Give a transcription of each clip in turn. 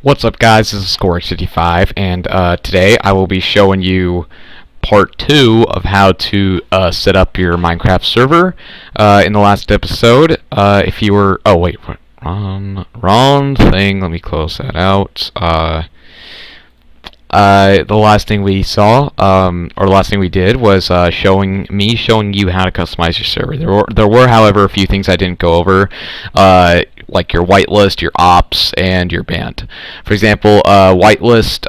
What's up, guys? This is Score65, and today I will be showing you part 2 of how to set up your Minecraft server. In the last episode, if you were... Oh, wait. Wrong thing. Let me close that out. The last thing we saw, or the last thing we did, was showing you how to customize your server. There were, however, a few things I didn't go over, like your whitelist, your ops, and your band. For example, whitelist,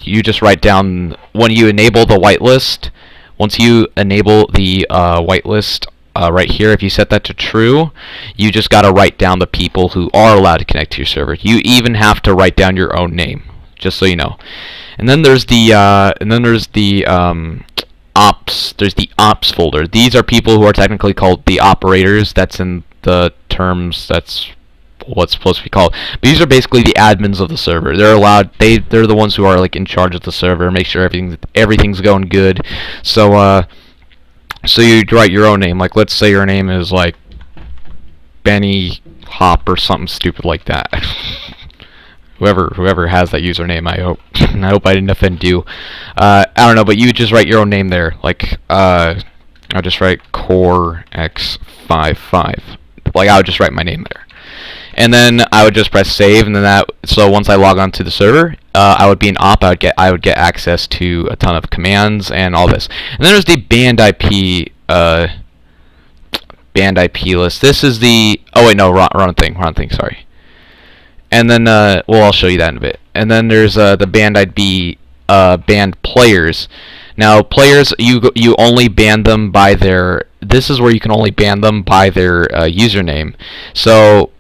you just write down when you enable the whitelist. Once you enable the whitelist right here, if you set that to true, you just got to write down the people who are allowed to connect to your server. You even have to write down your own name, just so you know. And then there's the ops. There's the ops folder. These are people who are technically called the operators. That's in the terms. That's what's supposed to be called. But these are basically the admins of the server. They're allowed. They're the ones who are like in charge of the server, make sure everything's going good. So you write your own name. Like, let's say your name is like Benny Hop or something stupid like that. Whoever has that username, I hope I didn't offend you. I don't know, but you just write your own name there. Like, I'll just write CoreX55. Like, I would just write my name there, and then I would just press save, and then so once I log on to the server, I would be an op. I would get access to a ton of commands and all this. And then there's the band IP list. This is the wrong thing. Sorry. And then, I'll show you that in a bit. And then there's the band ID, band players. Now, players, you only ban them by their. This is where you can only ban them by their username. So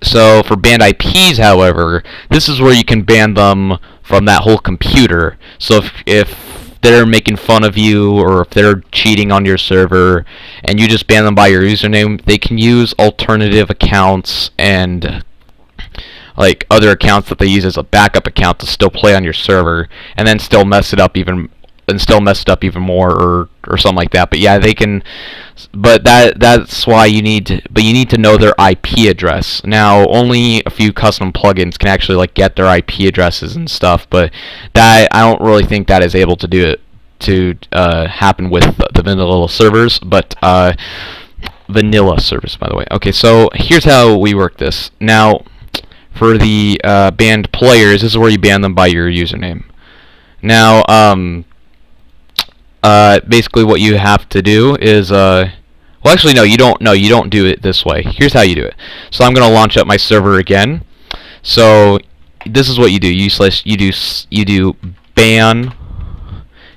for band IPs, however, this is where you can ban them from that whole computer. So if they're making fun of you, or if they're cheating on your server, and you just ban them by your username, they can use alternative accounts and like other accounts that they use as a backup account to still play on your server, and then still mess it up even more, or something like that. But yeah, they can. But that's why you need to know their IP address. Now, only a few custom plugins can actually like get their IP addresses and stuff. But that, I don't really think that is able to do it happen with the vanilla servers. But vanilla servers, by the way. Okay, so here's how we work this now. For the banned players, this is where you ban them by your username. Now, basically what you have to do is, well, actually, no, you don't do it this way. Here's how you do it. So I'm going to launch up my server again. So this is what you do. You do ban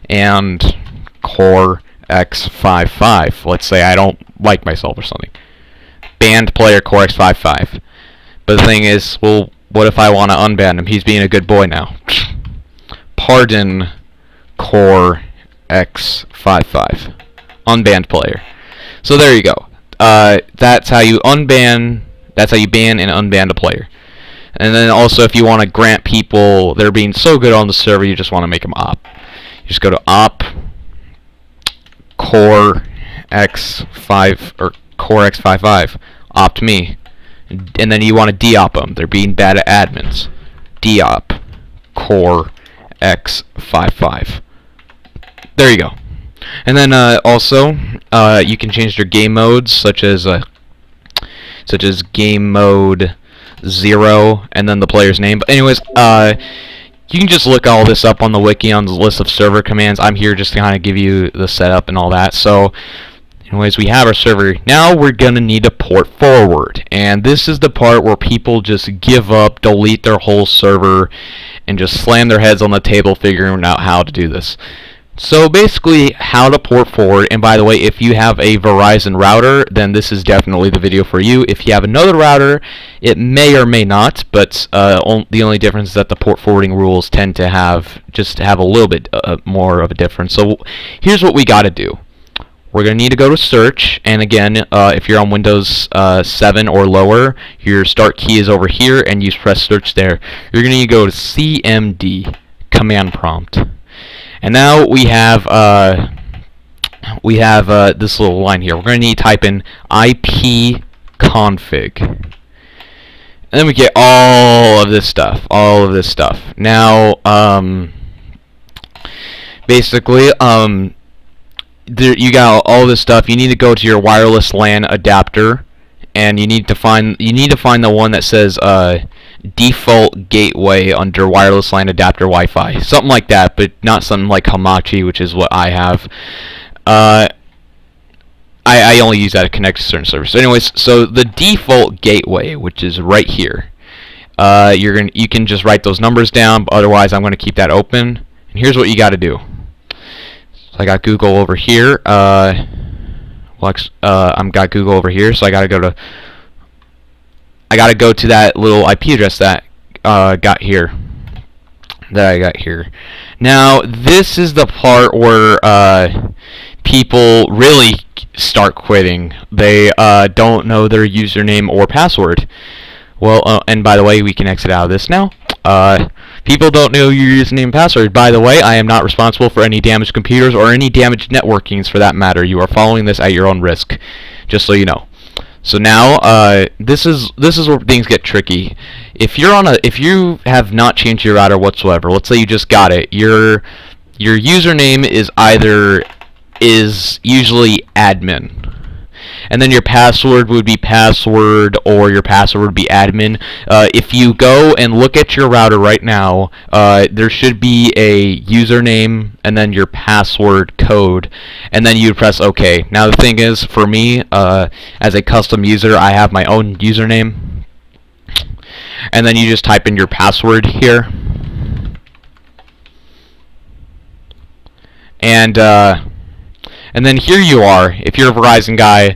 and CoreX55. Let's say I don't like myself or something. Banned player CoreX55. But the thing is, well, what if I want to unban him? He's being a good boy now. Pardon CoreX55. Unbanned player. So there you go. That's how you unban. That's how you ban and unban a player. And then also, if you want to grant people, they're being so good on the server, you just want to make them op. You just go to op CoreX5 or CoreX55. Opt me. And then you want to de-op them. They're being bad at admins. De-op CoreX55. There you go. And then also, you can change your game modes, such as game mode 0, and then the player's name. But anyways, you can just look all this up on the wiki on the list of server commands. I'm here just to kind of give you the setup and all that. So, anyways, we have our server. Now we're going to need to port forward. And this is the part where people just give up, delete their whole server, and just slam their heads on the table figuring out how to do this. So basically, how to port forward. And by the way, if you have a Verizon router, then this is definitely the video for you. If you have another router, it may or may not. But the only difference is that the port forwarding rules tend to have a little bit more of a difference. So here's what we got to do. We're going to need to go to search, and again, if you're on Windows 7 or lower, your start key is over here, and you press search there. You're going to need to go to CMD, command prompt. And now we have this little line here. We're going to need to type in ipconfig. And then we get all of this stuff. All of this stuff. Now, basically, you got all this stuff. You need to go to your wireless LAN adapter, and you need to find the one that says default gateway under wireless LAN adapter Wi-Fi, something like that, but not something like Hamachi, which is what I have. I only use that to connect to certain servers. So anyways, so the default gateway, which is right here, you can just write those numbers down. But otherwise, I'm going to keep that open. And here's what you got to do. So I got Google over here. I've got Google over here, so I got to go to that little IP address that I got here. Now, this is the part where people really start quitting. They don't know their username or password. Well, and by the way, we can exit out of this now. People don't know your username and password. By the way, I am not responsible for any damaged computers or any damaged networkings for that matter. You are following this at your own risk, just so you know. So now, this is where things get tricky. If you have not changed your router whatsoever, let's say you just got it, your username is usually admin, and then your password would be password, or your password would be admin. If you go and look at your router right now, there should be a username and then your password code, and then you press OK. Now the thing is, for me, as a custom user, I have my own username, and then you just type in your password here, and then here you are. If you're a Verizon guy,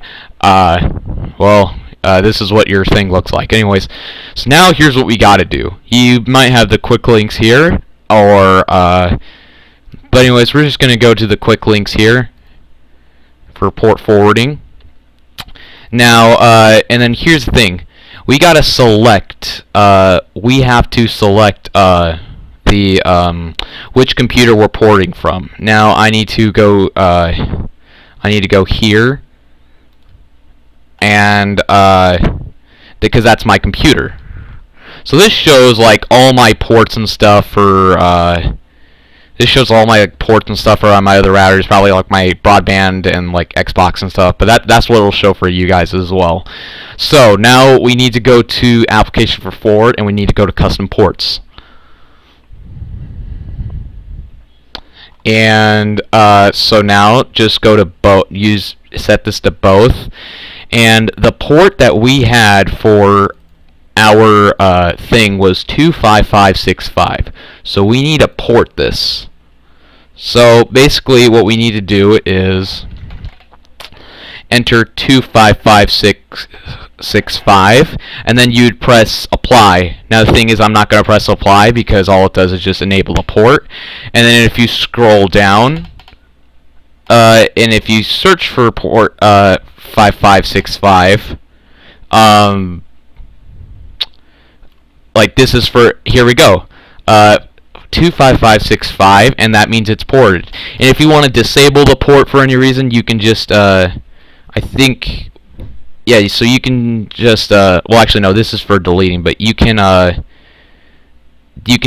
this is what your thing looks like. Anyways, so now here's what we gotta do. You might have the quick links here, or but anyways, we're just gonna go to the quick links here for port forwarding. Now, and then here's the thing. We gotta select. We have to select which computer we're porting from. Now I need to go here, and because that's my computer. So this shows like all my ports and stuff for on my other routers, probably like my broadband and like Xbox and stuff, but that's what it'll show for you guys as well. So now we need to go to application for forward, and we need to go to custom ports. And so now just go to set this to both, and the port that we had for our thing was 25565. So we need to port this. So basically what we need to do is enter 25565, and then you'd press apply. Now the thing is, I'm not going to press apply because all it does is just enable the port. And then if you scroll down, and if you search for port 5565, like this is for, here we go, 25565, and that means it's ported. And if you want to disable the port for any reason, you can just I think, yeah, so you can just, well actually no, this is for deleting, but you can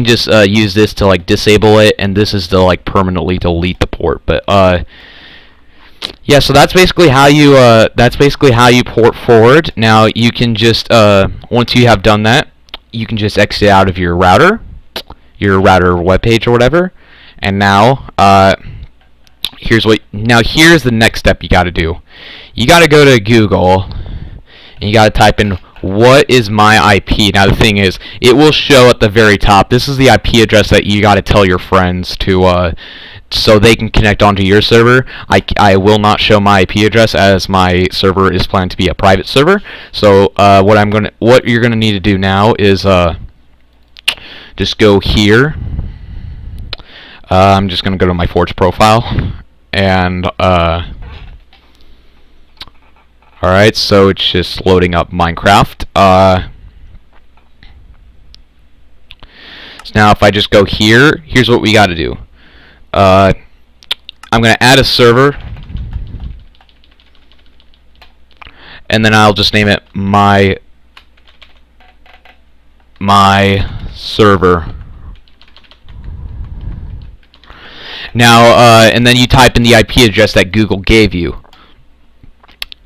just use this to like disable it, and this is to like permanently delete the port. But yeah, so that's basically how you port forward. Now you can just once you have done that, you can just exit out of your router web page or whatever. And now here's the next step you got to do. You got to go to Google, and you got to type in what is my IP. Now the thing is, it will show at the very top. This is the IP address that you got to tell your friends to so they can connect onto your server. I will not show my IP address, as my server is planned to be a private server. So what you're gonna need to do now is just go here. I'm just gonna go to my Forge profile, and alright, so it's just loading up Minecraft. So now if I just go here, here's what we got to do. I'm going to add a server, and then I'll just name it my my server. Now, and then you type in the IP address that Google gave you.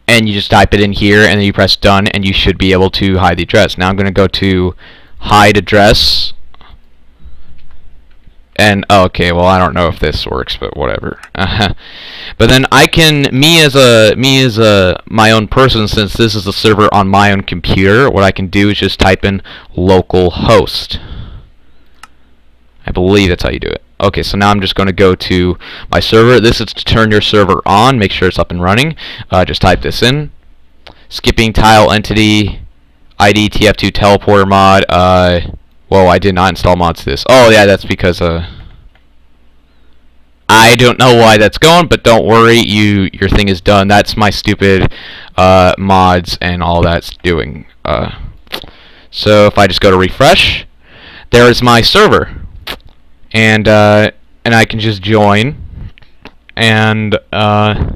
And you just type it in here, and then you press done, and you should be able to hide the address. Now I'm going to go to hide address. And okay, well, I don't know if this works, but whatever. But then I can, me as my own person, since this is a server on my own computer, what I can do is just type in localhost. I believe that's how you do it. Okay, so now I'm just going to go to my server. This is to turn your server on, make sure it's up and running. Just type this in. Skipping tile entity, ID TF2 teleporter mod. Whoa, I did not install mods to this. Oh yeah, that's because I don't know why that's going, but don't worry, your thing is done. That's my stupid mods and all that's doing. So if I just go to refresh, there is my server. And I can just join, and here I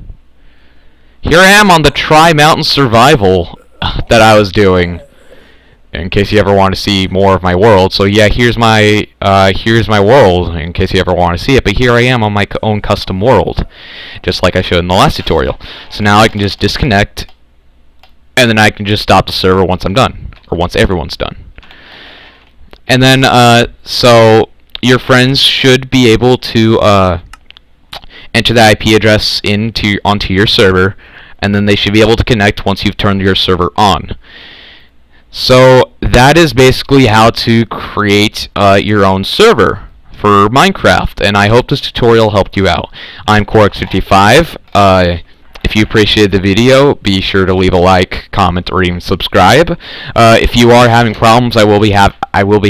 am on the Tri-Mountain Survival that I was doing, in case you ever want to see more of my world. So yeah, here's my world, in case you ever want to see it. But here I am on my own custom world, just like I showed in the last tutorial. So now I can just disconnect, and then I can just stop the server once I'm done, or once everyone's done. And then so your friends should be able to enter the IP address onto your server, and then they should be able to connect once you've turned your server on. So that is basically how to create your own server for Minecraft, and I hope this tutorial helped you out. I'm CoreX55. If you appreciated the video, be sure to leave a like, comment, or even subscribe. If you are having problems, I will be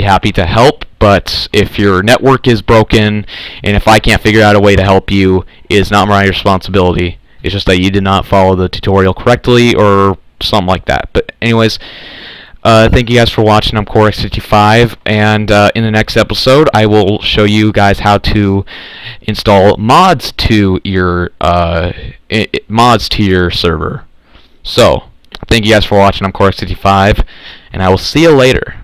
happy to help. But if your network is broken, and if I can't figure out a way to help you, it is not my responsibility. It's just that you did not follow the tutorial correctly, or something like that. But anyways, thank you guys for watching. I'm CoreX55, and in the next episode, I will show you guys how to install mods to your server. So, thank you guys for watching. I'm CoreX55, and I will see you later.